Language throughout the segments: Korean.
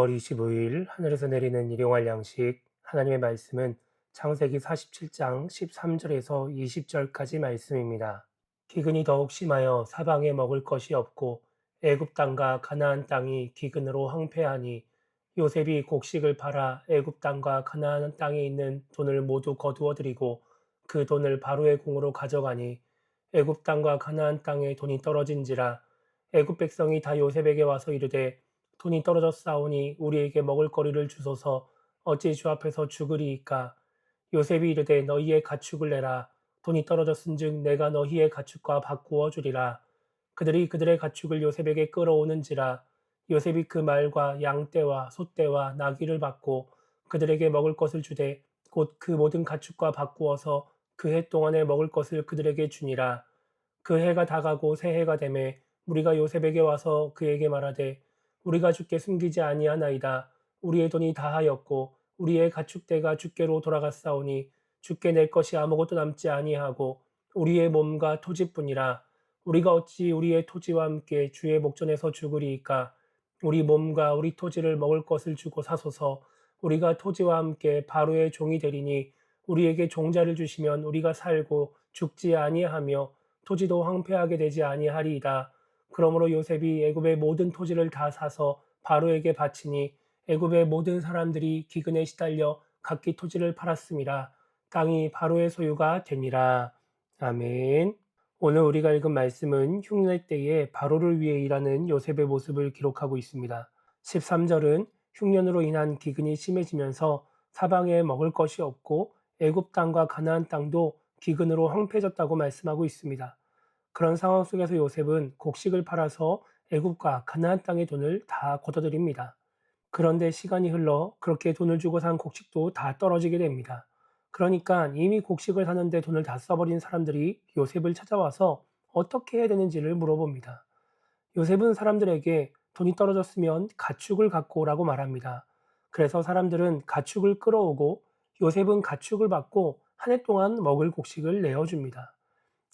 5월 25일 하늘에서 내리는 일용할 양식 하나님의 말씀은 창세기 47장 13절에서 20절까지 말씀입니다. 기근이 더욱 심하여 사방에 먹을 것이 없고 애굽 땅과 가나안 땅이 기근으로 황폐하니 요셉이 곡식을 팔아 애굽 땅과 가나안 땅에 있는 돈을 모두 거두어 들이고 그 돈을 바로의 공으로 가져가니 애굽 땅과 가나안 땅에 돈이 떨어진지라 애굽 백성이 다 요셉에게 와서 이르되 돈이 떨어졌사오니 우리에게 먹을 거리를 주소서. 어찌 주 앞에서 죽으리이까. 요셉이 이르되 너희의 가축을 내라. 돈이 떨어졌은즉 내가 너희의 가축과 바꾸어 주리라. 그들이 그들의 가축을 요셉에게 끌어오는지라. 요셉이 그 말과 양떼와 소떼와 나귀를 받고 그들에게 먹을 것을 주되 곧 그 모든 가축과 바꾸어서 그 해 동안에 먹을 것을 그들에게 주니라. 그 해가 다가고 새 해가 되매 우리가 요셉에게 와서 그에게 말하되 우리가 주께 숨기지 아니하나이다. 우리의 돈이 다하였고 우리의 가축대가 주께로 돌아갔사오니 주께 낼 것이 아무것도 남지 아니하고 우리의 몸과 토지뿐이라. 우리가 어찌 우리의 토지와 함께 주의 목전에서 죽으리이까. 우리 몸과 우리 토지를 먹을 것을 주고 사소서. 우리가 토지와 함께 바로의 종이 되리니 우리에게 종자를 주시면 우리가 살고 죽지 아니하며 토지도 황폐하게 되지 아니하리이다. 그러므로 요셉이 애굽의 모든 토지를 다 사서 바로에게 바치니 애굽의 모든 사람들이 기근에 시달려 각기 토지를 팔았음이라. 땅이 바로의 소유가 되니라. 아멘. 오늘 우리가 읽은 말씀은 흉내 때에 바로를 위해 일하는 요셉의 모습을 기록하고 있습니다. 13절은 흉년으로 인한 기근이 심해지면서 사방에 먹을 것이 없고 애굽 땅과 가나안 땅도 기근으로 황폐해졌다고 말씀하고 있습니다. 그런 상황 속에서 요셉은 곡식을 팔아서 애굽과 가나안 땅의 돈을 다 걷어들입니다. 그런데 시간이 흘러 그렇게 돈을 주고 산 곡식도 다 떨어지게 됩니다. 그러니까 이미 곡식을 사는데 돈을 다 써버린 사람들이 요셉을 찾아와서 어떻게 해야 되는지를 물어봅니다. 요셉은 사람들에게 돈이 떨어졌으면 가축을 갖고 오라고 말합니다. 그래서 사람들은 가축을 끌어오고 요셉은 가축을 받고 한 해 동안 먹을 곡식을 내어줍니다.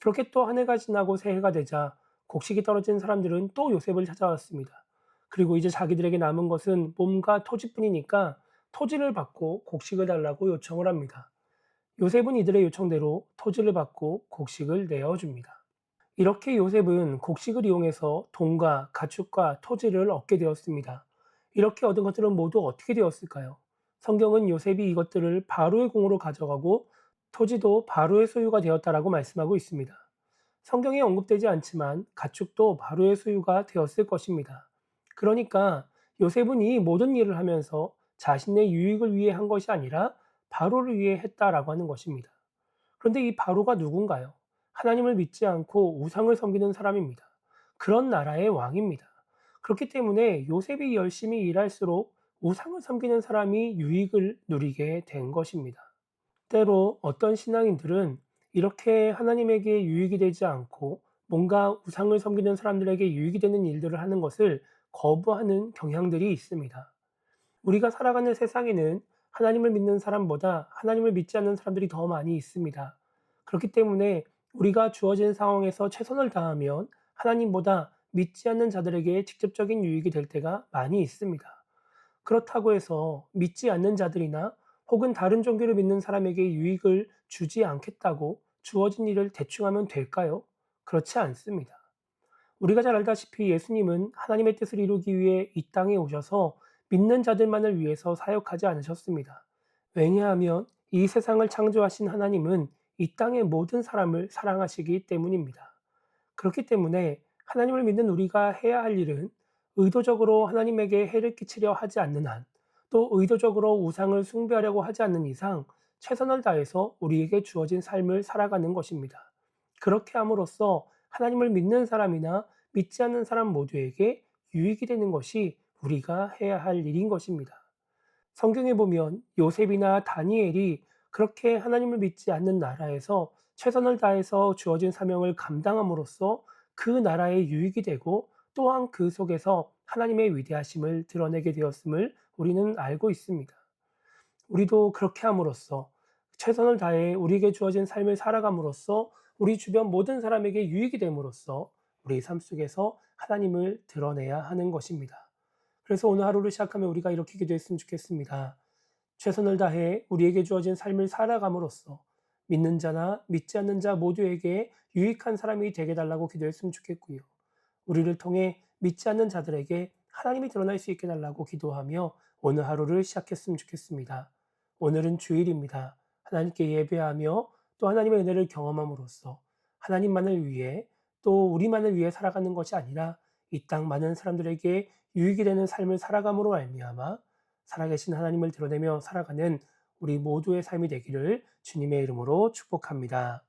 그렇게 또 한 해가 지나고 새해가 되자 곡식이 떨어진 사람들은 또 요셉을 찾아왔습니다. 그리고 이제 자기들에게 남은 것은 몸과 토지뿐이니까 토지를 받고 곡식을 달라고 요청을 합니다. 요셉은 이들의 요청대로 토지를 받고 곡식을 내어줍니다. 이렇게 요셉은 곡식을 이용해서 돈과 가축과 토지를 얻게 되었습니다. 이렇게 얻은 것들은 모두 어떻게 되었을까요? 성경은 요셉이 이것들을 바로의 공으로 가져가고 토지도 바로의 소유가 되었다라고 말씀하고 있습니다. 성경에 언급되지 않지만 가축도 바로의 소유가 되었을 것입니다. 그러니까 요셉은 이 모든 일을 하면서 자신의 유익을 위해 한 것이 아니라 바로를 위해 했다라고 하는 것입니다. 그런데 이 바로가 누군가요? 하나님을 믿지 않고 우상을 섬기는 사람입니다. 그런 나라의 왕입니다. 그렇기 때문에 요셉이 열심히 일할수록 우상을 섬기는 사람이 유익을 누리게 된 것입니다. 때로 어떤 신앙인들은 이렇게 하나님에게 유익이 되지 않고 뭔가 우상을 섬기는 사람들에게 유익이 되는 일들을 하는 것을 거부하는 경향들이 있습니다. 우리가 살아가는 세상에는 하나님을 믿는 사람보다 하나님을 믿지 않는 사람들이 더 많이 있습니다. 그렇기 때문에 우리가 주어진 상황에서 최선을 다하면 하나님보다 믿지 않는 자들에게 직접적인 유익이 될 때가 많이 있습니다. 그렇다고 해서 믿지 않는 자들이나 혹은 다른 종교를 믿는 사람에게 유익을 주지 않겠다고 주어진 일을 대충 하면 될까요? 그렇지 않습니다. 우리가 잘 알다시피 예수님은 하나님의 뜻을 이루기 위해 이 땅에 오셔서 믿는 자들만을 위해서 사역하지 않으셨습니다. 왜냐하면 이 세상을 창조하신 하나님은 이 땅의 모든 사람을 사랑하시기 때문입니다. 그렇기 때문에 하나님을 믿는 우리가 해야 할 일은 의도적으로 하나님에게 해를 끼치려 하지 않는 한, 또 의도적으로 우상을 숭배하려고 하지 않는 이상 최선을 다해서 우리에게 주어진 삶을 살아가는 것입니다. 그렇게 함으로써 하나님을 믿는 사람이나 믿지 않는 사람 모두에게 유익이 되는 것이 우리가 해야 할 일인 것입니다. 성경에 보면 요셉이나 다니엘이 그렇게 하나님을 믿지 않는 나라에서 최선을 다해서 주어진 사명을 감당함으로써 그 나라에 유익이 되고 또한 그 속에서 하나님의 위대하심을 드러내게 되었음을 우리는 알고 있습니다. 우리도 그렇게 함으로써 최선을 다해 우리에게 주어진 삶을 살아감으로써 우리 주변 모든 사람에게 유익이 됨으로써 우리 삶 속에서 하나님을 드러내야 하는 것입니다. 그래서 오늘 하루를 시작하면 우리가 이렇게 기도했으면 좋겠습니다. 최선을 다해 우리에게 주어진 삶을 살아감으로써 믿는 자나 믿지 않는 자 모두에게 유익한 사람이 되게 달라고 기도했으면 좋겠고요. 우리를 통해 믿지 않는 자들에게 하나님이 드러날 수 있게 달라고 기도하며 오늘 하루를 시작했으면 좋겠습니다. 오늘은 주일입니다. 하나님께 예배하며 또 하나님의 은혜를 경험함으로써 하나님만을 위해 또 우리만을 위해 살아가는 것이 아니라 이 땅 많은 사람들에게 유익이 되는 삶을 살아감으로 말미암아 살아계신 하나님을 드러내며 살아가는 우리 모두의 삶이 되기를 주님의 이름으로 축복합니다.